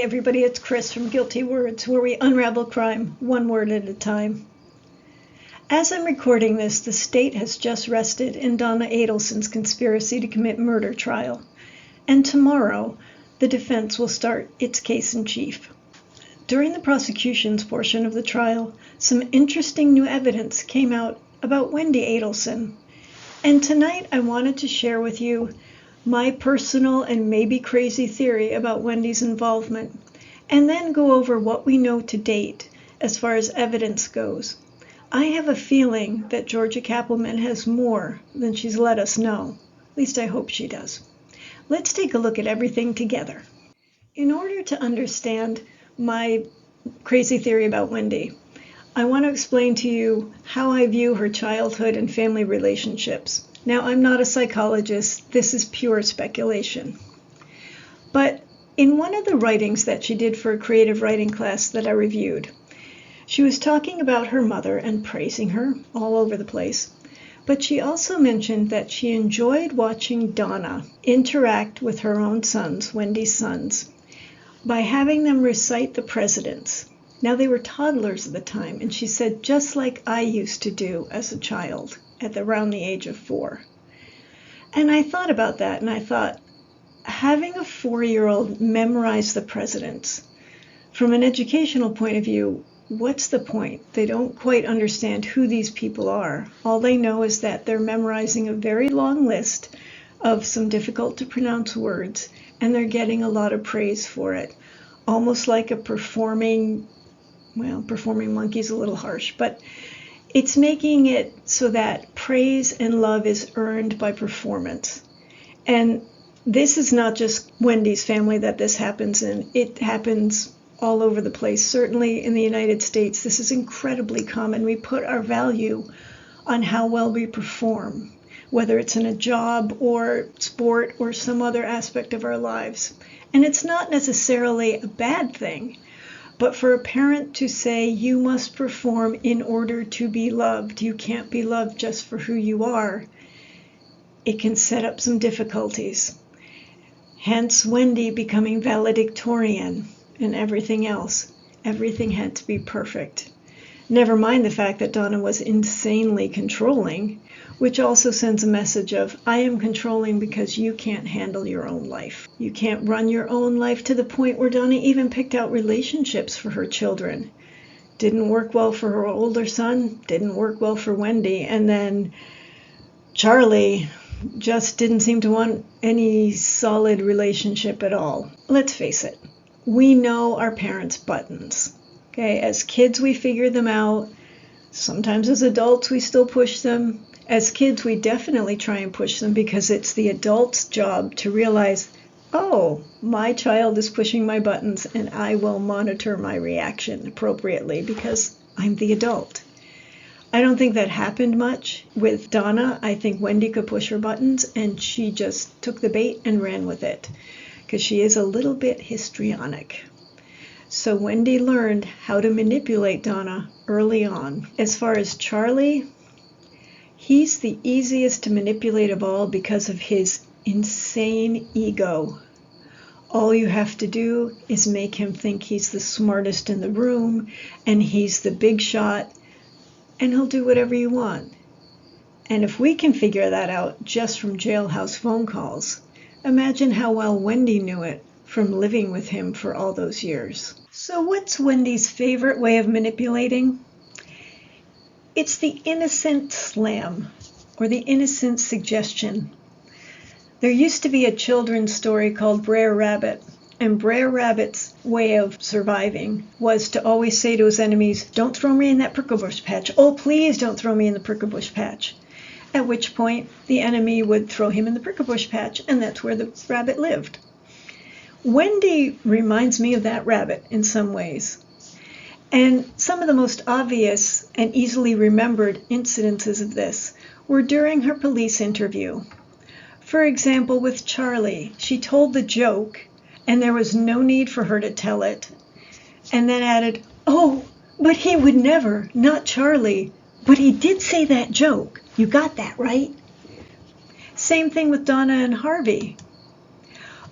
everybody, it's Chris from Guilty Words, where we unravel crime one word at a time. As I'm recording this, the state has just rested in Donna Adelson's conspiracy to commit murder trial, and tomorrow the defense will start its case in chief. During the prosecution's portion of the trial, some interesting new evidence came out about Wendi Adelson, and tonight I wanted to share with you my personal and maybe crazy theory about Wendi's involvement, and then go over what we know to date as far as evidence goes. I have a feeling that Georgia Kappelman has more than she's let us know. At least I hope she does. Let's take a look at everything together. In order to understand my crazy theory about Wendi, I want to explain to you how I view her childhood and family relationships. Now, I'm not a psychologist. This is pure speculation. But in one of the writings that she did for a creative writing class that I reviewed, she was talking about her mother and praising her all over the place. But she also mentioned that she enjoyed watching Donna interact with her own sons, Wendi's sons, by having them recite the presidents. Now, they were toddlers at the time, and she said, just like I used to do as a child at around the age of 4. And I thought about that, and I thought, having a 4-year-old memorize the presidents, from an educational point of view, what's the point? They don't quite understand who these people are. All they know is that they're memorizing a very long list of some difficult to pronounce words, and they're getting a lot of praise for it. Almost like a performing monkey's a little harsh, but it's making it so that praise and love is earned by performance. And this is not just Wendi's family that this happens in. It happens all over the place. Certainly in the United States, this is incredibly common. We put our value on how well we perform, whether it's in a job or sport or some other aspect of our lives. And it's not necessarily a bad thing. But for a parent to say you must perform in order to be loved, you can't be loved just for who you are, it can set up some difficulties. Hence Wendi becoming valedictorian and everything else. Everything had to be perfect. Never mind the fact that Donna was insanely controlling, which also sends a message of, I am controlling because you can't handle your own life. You can't run your own life, to the point where Donna even picked out relationships for her children. Didn't work well for her older son, didn't work well for Wendi, and then Charlie just didn't seem to want any solid relationship at all. Let's face it, we know our parents' buttons. Okay, as kids we figure them out. Sometimes as adults we still push them. As kids we definitely try and push them because it's the adult's job to realize, oh, my child is pushing my buttons and I will monitor my reaction appropriately because I'm the adult. I don't think that happened much with Donna. I think Wendi could push her buttons and she just took the bait and ran with it because she is a little bit histrionic. So Wendi learned how to manipulate Donna early on. As far as Charlie, he's the easiest to manipulate of all because of his insane ego. All you have to do is make him think he's the smartest in the room and he's the big shot, and he'll do whatever you want. And if we can figure that out just from jailhouse phone calls, imagine how well Wendi knew it from living with him for all those years. So what's Wendi's favorite way of manipulating? It's the innocent slam, or the innocent suggestion. There used to be a children's story called Brer Rabbit, and Brer Rabbit's way of surviving was to always say to his enemies, don't throw me in that prickle bush patch. Oh, please don't throw me in the prickle bush patch. At which point the enemy would throw him in the prickle bush patch, and that's where the rabbit lived. Wendi reminds me of that rabbit in some ways. And some of the most obvious and easily remembered incidences of this were during her police interview. For example, with Charlie, she told the joke, and there was no need for her to tell it, and then added, oh, but he would never, not Charlie, but he did say that joke. You got that, right? Same thing with Donna and Harvey.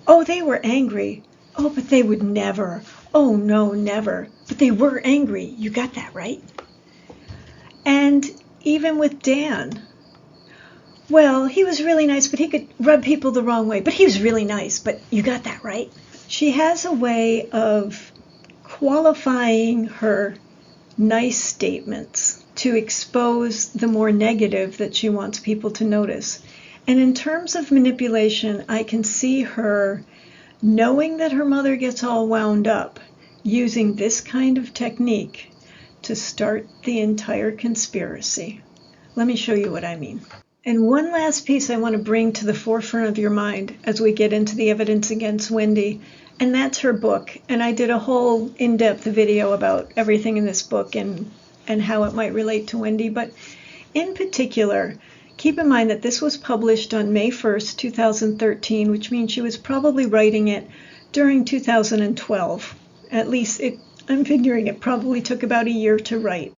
Oh, they were angry, Oh, but they would never. Oh, no, never. But they were angry. You got that right? And even with Dan, well, he was really nice, but he could rub people the wrong way. But he was really nice, but you got that right? She has a way of qualifying her nice statements to expose the more negative that she wants people to notice. And in terms of manipulation, I can see her knowing that her mother gets all wound up, using this kind of technique to start the entire conspiracy. Let me show you what I mean. And one last piece I want to bring to the forefront of your mind as we get into the evidence against Wendi, and that's her book. And I did a whole in-depth video about everything in this book and how it might relate to Wendi. But in particular, keep in mind that this was published on May 1st, 2013, which means she was probably writing it during 2012. At least I'm figuring it probably took about a year to write.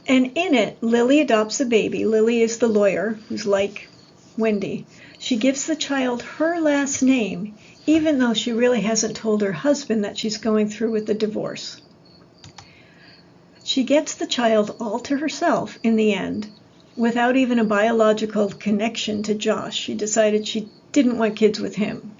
And in it, Lily adopts a baby. Lily is the lawyer who's like Wendi. She gives the child her last name, even though she really hasn't told her husband that she's going through with the divorce. She gets the child all to herself in the end, without even a biological connection to Josh. She decided she didn't want kids with him.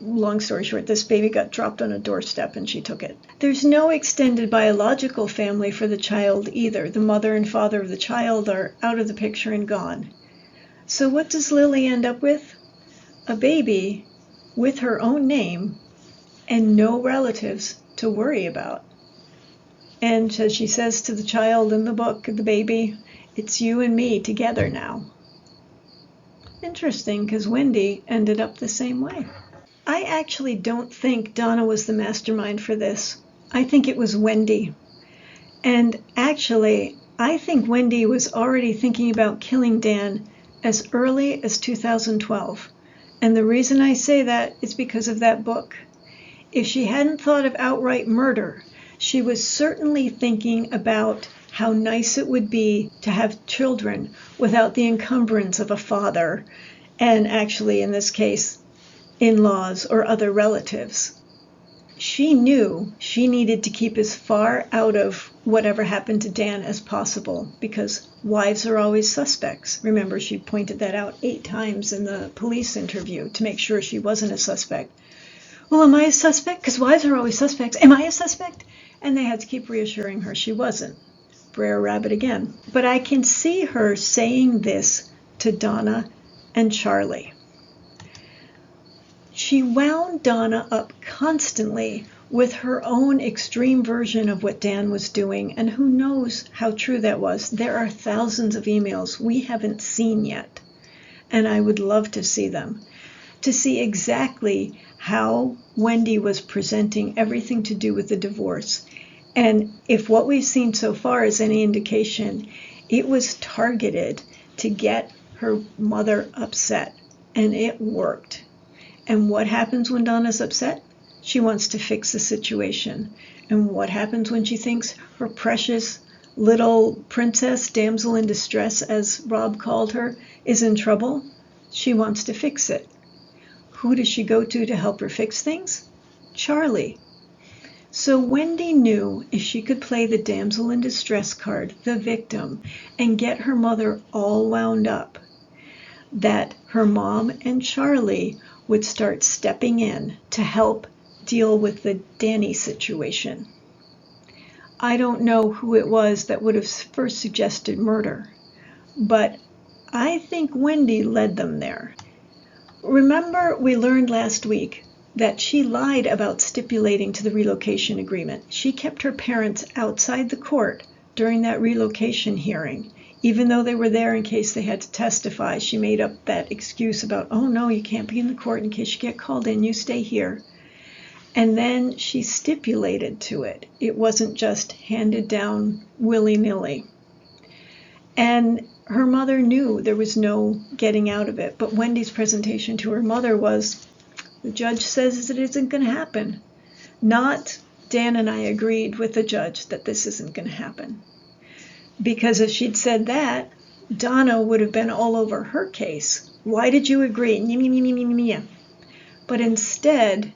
Long story short, this baby got dropped on a doorstep and she took it. There's no extended biological family for the child either. The mother and father of the child are out of the picture and gone. So what does Lily end up with? A baby with her own name and no relatives to worry about. And as she says to the child in the book, the baby, it's you and me together now. Interesting, because Wendi ended up the same way. I actually don't think Donna was the mastermind for this. I think it was Wendi. And actually, I think Wendi was already thinking about killing Dan as early as 2012. And the reason I say that is because of that book. If she hadn't thought of outright murder, she was certainly thinking about how nice it would be to have children without the encumbrance of a father, and actually, in this case, in-laws or other relatives. She knew she needed to keep as far out of whatever happened to Dan as possible, because wives are always suspects. Remember, she pointed that out 8 times in the police interview to make sure she wasn't a suspect. Well, am I a suspect? Because wives are always suspects. Am I a suspect? And they had to keep reassuring her she wasn't. Brer Rabbit again. But I can see her saying this to Donna and Charlie. She wound Donna up constantly with her own extreme version of what Dan was doing, and who knows how true that was. There are thousands of emails we haven't seen yet, and I would love to see them, to see exactly how Wendi was presenting everything to do with the divorce. And if what we've seen so far is any indication, it was targeted to get her mother upset, and it worked. And what happens when Donna's upset? She wants to fix the situation. And what happens when she thinks her precious little princess, damsel in distress, as Rob called her, is in trouble? She wants to fix it. Who does she go to help her fix things? Charlie. So Wendi knew if she could play the damsel in distress card, the victim, and get her mother all wound up, that her mom and Charlie would start stepping in to help deal with the Danny situation. I don't know who it was that would have first suggested murder, but I think Wendi led them there. Remember, we learned last week that she lied about stipulating to the relocation agreement. She kept her parents outside the court during that relocation hearing. Even though they were there in case they had to testify, she made up that excuse about, oh no, you can't be in the court in case you get called in, you stay here. And then she stipulated to it. It wasn't just handed down willy-nilly. And her mother knew there was no getting out of it, but Wendi's presentation to her mother was, the judge says it isn't going to happen. Not, Dan and I agreed with the judge that this isn't going to happen. Because if she'd said that, Donna would have been all over her case. Why did you agree? But instead,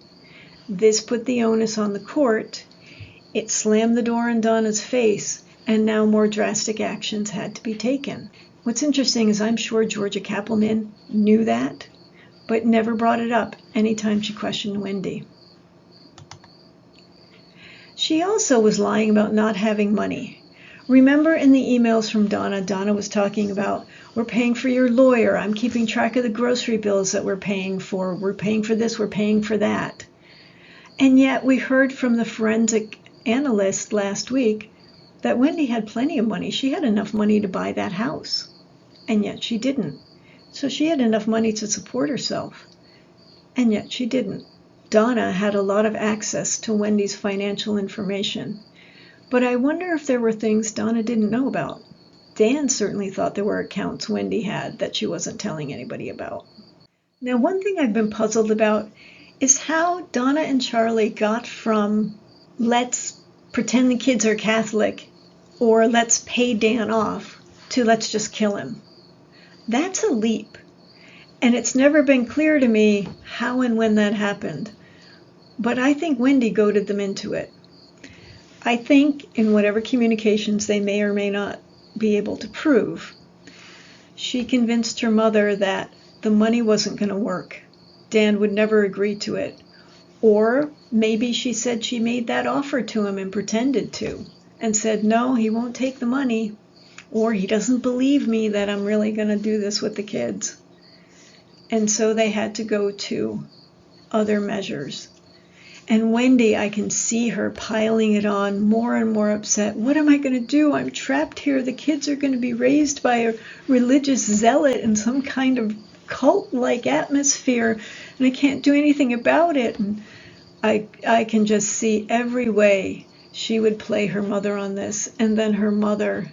this put the onus on the court. It slammed the door in Donna's face, and now more drastic actions had to be taken. What's interesting is I'm sure Georgia Kappelman knew that, but never brought it up anytime she questioned Wendi. She also was lying about not having money. Remember in the emails from Donna was talking about, we're paying for your lawyer, I'm keeping track of the grocery bills that we're paying for this, we're paying for that. And yet we heard from the forensic analyst last week that Wendi had plenty of money. She had enough money to buy that house, and yet she didn't. So she had enough money to support herself, and yet she didn't. Donna had a lot of access to Wendi's financial information, but I wonder if there were things Donna didn't know about. Dan certainly thought there were accounts Wendi had that she wasn't telling anybody about. Now, one thing I've been puzzled about is how Donna and Charlie got from let's pretend the kids are Catholic or let's pay Dan off to let's just kill him. That's a leap. And it's never been clear to me how and when that happened. But I think Wendi goaded them into it. I think in whatever communications they may or may not be able to prove, she convinced her mother that the money wasn't going to work. Dan would never agree to it. Or maybe she said she made that offer to him and pretended to, and said, no, he won't take the money, or he doesn't believe me that I'm really going to do this with the kids. And so they had to go to other measures. And Wendi, I can see her piling it on, more and more upset. What am I going to do? I'm trapped here. The kids are going to be raised by a religious zealot in some kind of cult-like atmosphere, and I can't do anything about it. And I can just see every way she would play her mother on this. And then her mother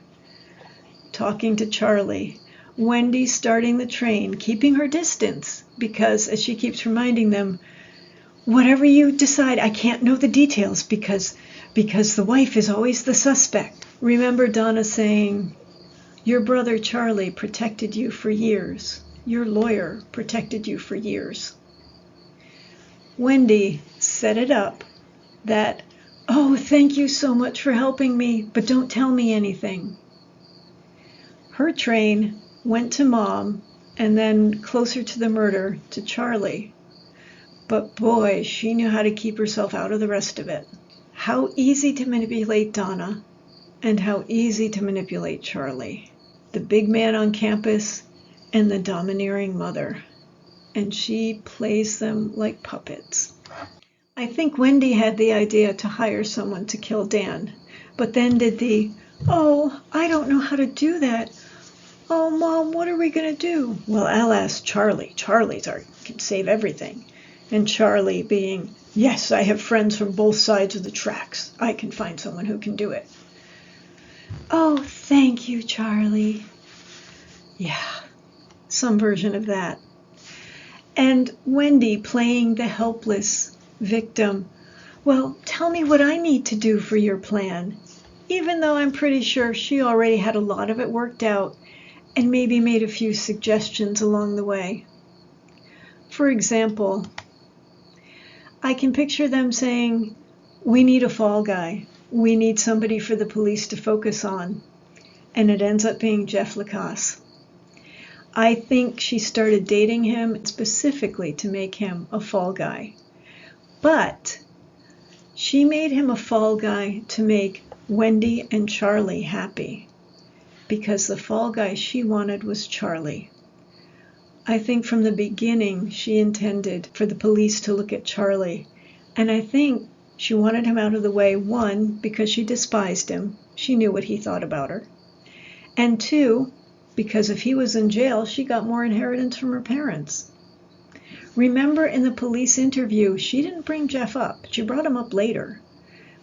talking to Charlie. Wendi starting the train, keeping her distance, because, as she keeps reminding them, whatever you decide, I can't know the details because the wife is always the suspect. Remember Donna saying, your brother Charlie protected you for years. Your lawyer protected you for years. Wendi set it up that, oh, thank you so much for helping me, but don't tell me anything. Her train went to Mom, and then closer to the murder, to Charlie. But boy, she knew how to keep herself out of the rest of it. How easy to manipulate Donna, and how easy to manipulate Charlie. The big man on campus, and the domineering mother. And she plays them like puppets. I think Wendi had the idea to hire someone to kill Dan, but then did the, oh, I don't know how to do that. Oh, Mom, what are we going to do? Well, I'll ask Charlie. Charlie's can save everything. And Charlie being, yes, I have friends from both sides of the tracks. I can find someone who can do it. Oh, thank you, Charlie. Yeah, some version of that. And Wendi playing the helpless victim. Well, tell me what I need to do for your plan. Even though I'm pretty sure she already had a lot of it worked out and maybe made a few suggestions along the way. For example, I can picture them saying, we need a fall guy. We need somebody for the police to focus on. And it ends up being Jeff Lacasse. I think she started dating him specifically to make him a fall guy. But she made him a fall guy to make Wendi and Charlie happy, because the fall guy she wanted was Charlie. I think from the beginning she intended for the police to look at Charlie, and I think she wanted him out of the way, one, because she despised him. She knew what he thought about her. And two, because if he was in jail, she got more inheritance from her parents. Remember in the police interview, she didn't bring Jeff up. She brought him up later,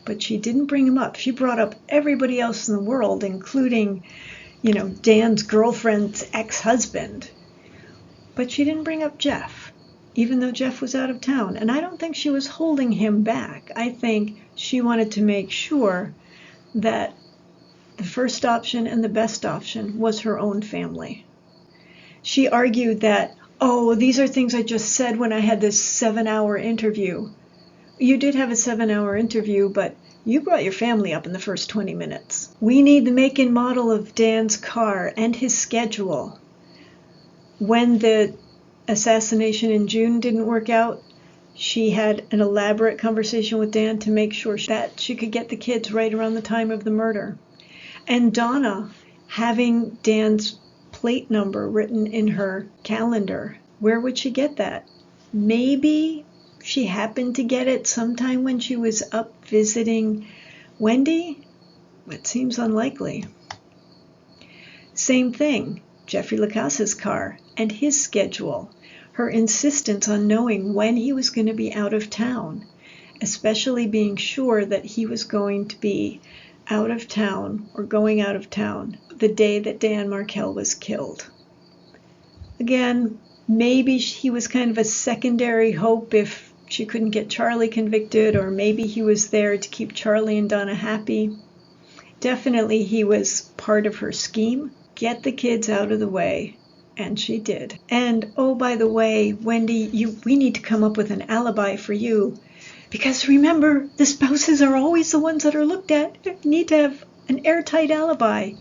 but she didn't bring him up. She brought up everybody else in the world, including, Dan's girlfriend's ex-husband. But she didn't bring up Jeff, even though Jeff was out of town. And I don't think she was holding him back. I think she wanted to make sure that the first option and the best option was her own family. She argued that, Oh, these are things I just said when I had this 7-hour interview. You did have a 7-hour interview, but you brought your family up in the first 20 minutes. We need the make and model of Dan's car and his schedule. When the assassination in June didn't work out, she had an elaborate conversation with Dan to make sure that she could get the kids right around the time of the murder. And Donna having Dan's plate number written in her calendar. Where would she get that? Maybe she happened to get it sometime when she was up visiting Wendi? It seems unlikely. Same thing, Jeffrey Lacasse's car and his schedule. Her insistence on knowing when he was going to be out of town, especially being sure that he was going to be out of town or going out of town the day that Dan Markel was killed. Again, maybe he was kind of a secondary hope if she couldn't get Charlie convicted, or maybe he was there to keep Charlie and Donna happy. Definitely he was part of her scheme. Get the kids out of the way. And she did. And, oh, by the way, Wendi, we need to come up with an alibi for you. Because remember, the spouses are always the ones that are looked at. You need to have an airtight alibi.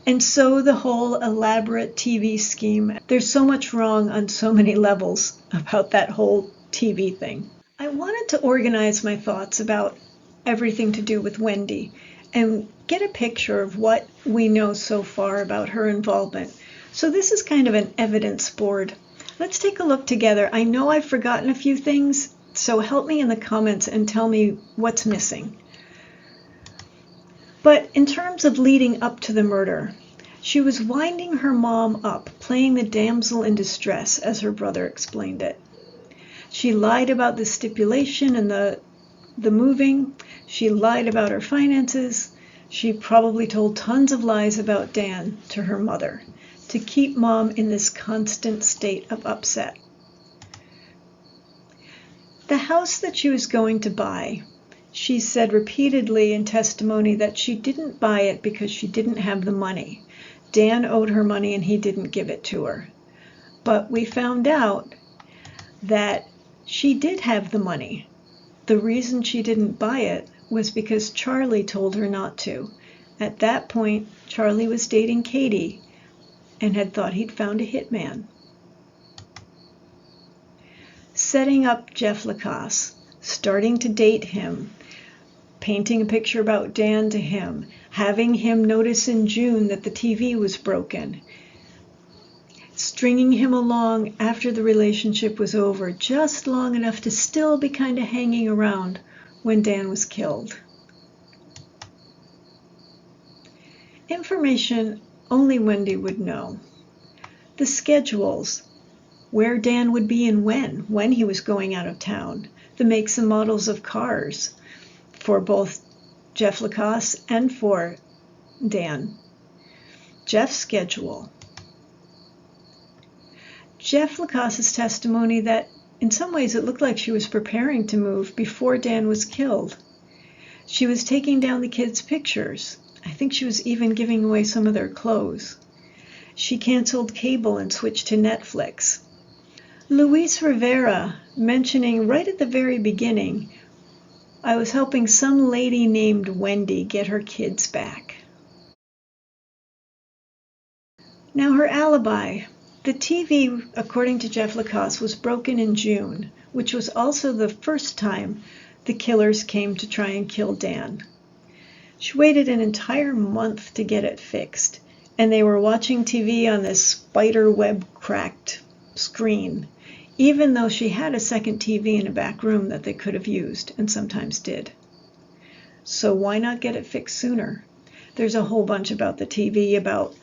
And so the whole elaborate TV scheme, there's so much wrong on so many levels about that whole TV thing. I wanted to organize my thoughts about everything to do with Wendi and get a picture of what we know so far about her involvement. So this is kind of an evidence board. Let's take a look together. I know I've forgotten a few things, so help me in the comments and tell me what's missing. But in terms of leading up to the murder, she was winding her mom up, playing the damsel in distress, as her brother explained it. She lied about the stipulation and the moving. She lied about her finances. She probably told tons of lies about Dan to her mother to keep mom in this constant state of upset. The house that she was going to buy, she said repeatedly in testimony that she didn't buy it because she didn't have the money. Dan owed her money and he didn't give it to her. But we found out that she did have the money. The reason she didn't buy it was because Charlie told her not to. At that point, Charlie was dating Katie and had thought he'd found a hitman. Setting up Jeff Lacasse, starting to date him, painting a picture about Dan to him, having him notice in June that the TV was broken, stringing him along after the relationship was over, just long enough to still be kind of hanging around when Dan was killed. Information only Wendi would know. The schedules, where Dan would be and when he was going out of town, the makes and models of cars for both Jeff Lacasse and for Dan. Jeff's schedule. Jeff Lacasse's testimony that in some ways it looked like she was preparing to move before Dan was killed. She was taking down the kids' pictures. I think she was even giving away some of their clothes. She canceled cable and switched to Netflix. Luis Rivera mentioning right at the very beginning, I was helping some lady named Wendi get her kids back. Now her alibi. The TV, according to Jeff Lacasse, was broken in June, which was also the first time the killers came to try and kill Dan. She waited an entire month to get it fixed, and they were watching TV on this spider web cracked screen, even though she had a second TV in a back room that they could have used, and sometimes did. So why not get it fixed sooner? There's a whole bunch about the TV, about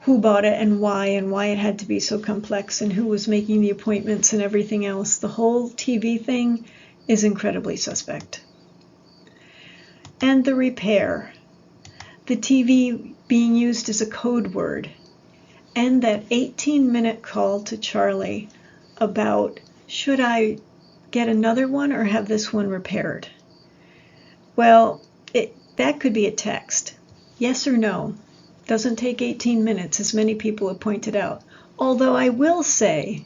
who bought it and why it had to be so complex, and who was making the appointments and everything else. The whole TV thing is incredibly suspect. And the repair, the TV being used as a code word, and that 18-minute call to Charlie about, should I get another one or have this one repaired? Well, that could be a text. Yes or no. Doesn't take 18 minutes, as many people have pointed out. Although I will say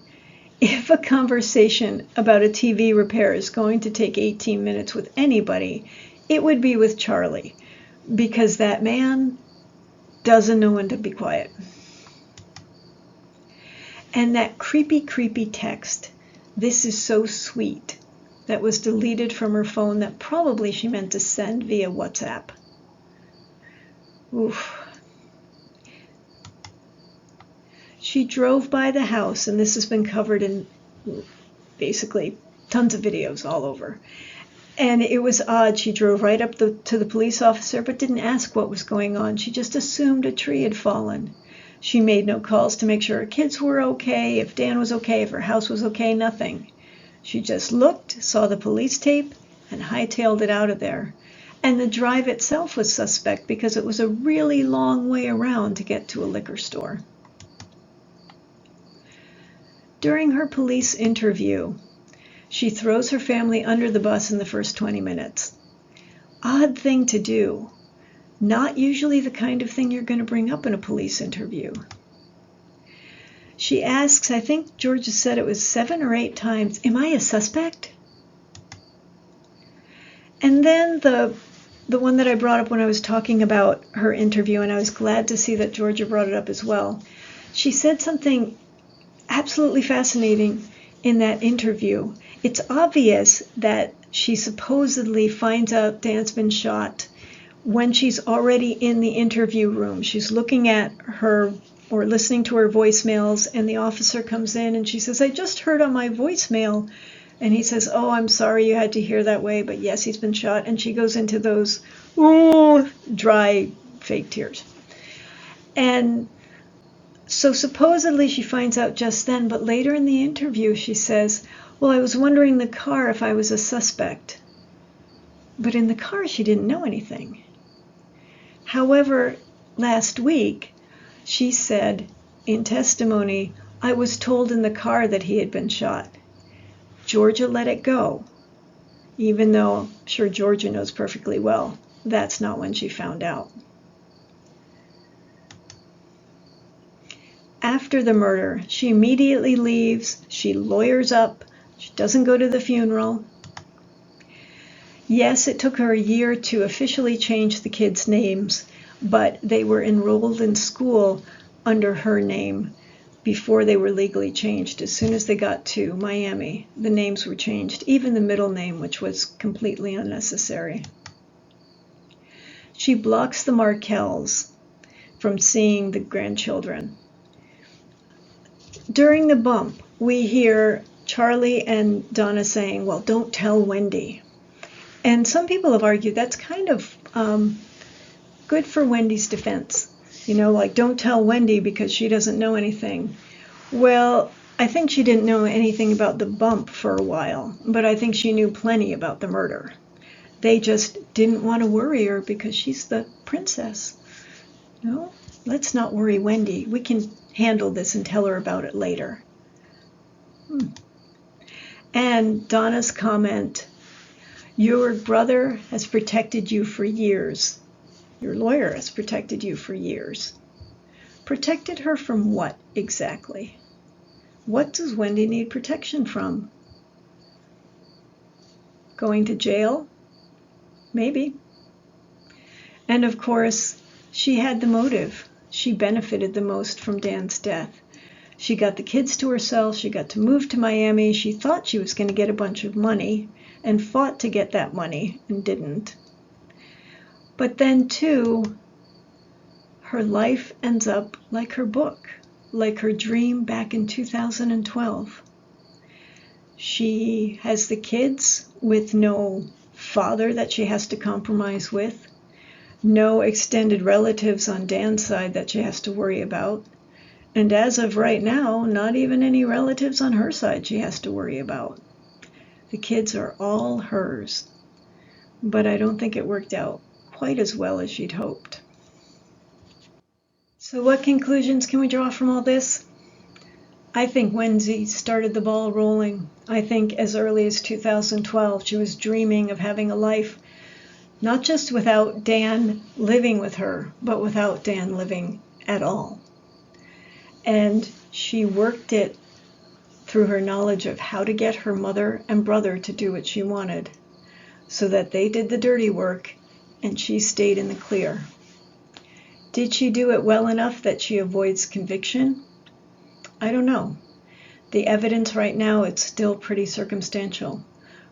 if a conversation about a TV repair is going to take 18 minutes with anybody, it would be with Charlie, because that man doesn't know when to be quiet. And that creepy, creepy text, "This is so sweet," that was deleted from her phone that probably she meant to send via WhatsApp. Oof. She drove by the house, and this has been covered in basically tons of videos all over. And it was odd. She drove right up to the police officer, but didn't ask what was going on. She just assumed a tree had fallen. She made no calls to make sure her kids were okay, if Dan was okay, if her house was okay, nothing. She just looked, saw the police tape, and hightailed it out of there. And the drive itself was suspect because it was a really long way around to get to a liquor store. During her police interview, she throws her family under the bus in the first 20 minutes. Odd thing to do. Not usually the kind of thing you're going to bring up in a police interview. She asks, I think Georgia said it was 7 or 8 times, "Am I a suspect?" And then the one that I brought up when I was talking about her interview, and I was glad to see that Georgia brought it up as well. She said something absolutely fascinating in that interview. It's obvious that she supposedly finds out Dan's been shot when she's already in the interview room. She's looking at her or listening to her voicemails, and the officer comes in and she says, "I just heard on my voicemail." And he says, "Oh, I'm sorry you had to hear that way, but yes, he's been shot." And she goes into those dry fake tears. And so supposedly she finds out just then, but later in the interview she says, "Well, I was wondering in the car if I was a suspect." But in the car she didn't know anything. However, last week she said in testimony, "I was told in the car that he had been shot." Georgia let it go, even though I'm sure Georgia knows perfectly well that's not when she found out. After the murder, she immediately leaves. She lawyers up. She doesn't go to the funeral. Yes, it took her a year to officially change the kids' names, but they were enrolled in school under her name before they were legally changed. As soon as they got to Miami, the names were changed, even the middle name, which was completely unnecessary. She blocks the Markels from seeing the grandchildren. During the bump, we hear Charlie and Donna saying, "Well, don't tell Wendi." And some people have argued that's kind of good for Wendi's defense. You know, like, don't tell Wendi because she doesn't know anything. Well, I think she didn't know anything about the bump for a while, but I think she knew plenty about the murder. They just didn't want to worry her because she's the princess. No, let's not worry Wendi. We can handle this and tell her about it later. And Donna's comment, "Your brother has protected you for years. Your lawyer has protected you for years." Protected her from what exactly? What does Wendi need protection from? Going to jail? Maybe. And of course, she had the motive. She benefited the most from Dan's death. She got the kids to herself. She got to move to Miami. She thought she was going to get a bunch of money and fought to get that money and didn't. But then, too, her life ends up like her book, like her dream back in 2012. She has the kids with no father that she has to compromise with, no extended relatives on Dan's side that she has to worry about, and as of right now, not even any relatives on her side she has to worry about. The kids are all hers, but I don't think it worked out quite as well as she'd hoped. So what conclusions can we draw from all this? I think Wendi started the ball rolling. I think as early as 2012 she was dreaming of having a life not just without Dan living with her, but without Dan living at all. And she worked it through her knowledge of how to get her mother and brother to do what she wanted, so that they did the dirty work and she stayed in the clear. Did she do it well enough that she avoids conviction? I don't know. The evidence right now, it's still pretty circumstantial,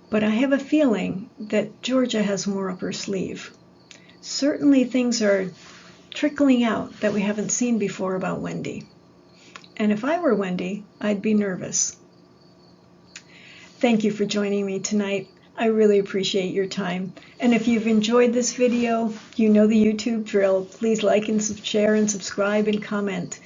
but I have a feeling that Georgia has more up her sleeve. Certainly things are trickling out that we haven't seen before about Wendi. And if I were Wendi, I'd be nervous. Thank you for joining me tonight. I really appreciate your time. And if you've enjoyed this video, you know the YouTube drill. Please like and share and subscribe and comment.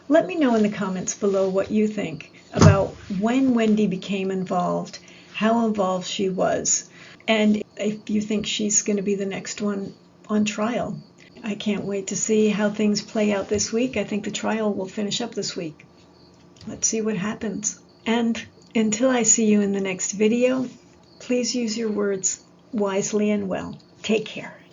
Let me know in the comments below what you think about when Wendi became involved, how involved she was, and if you think she's going to be the next one on trial. I can't wait to see how things play out this week. I think the trial will finish up this week. Let's see what happens. And until I see you in the next video, please use your words wisely and well. Take care.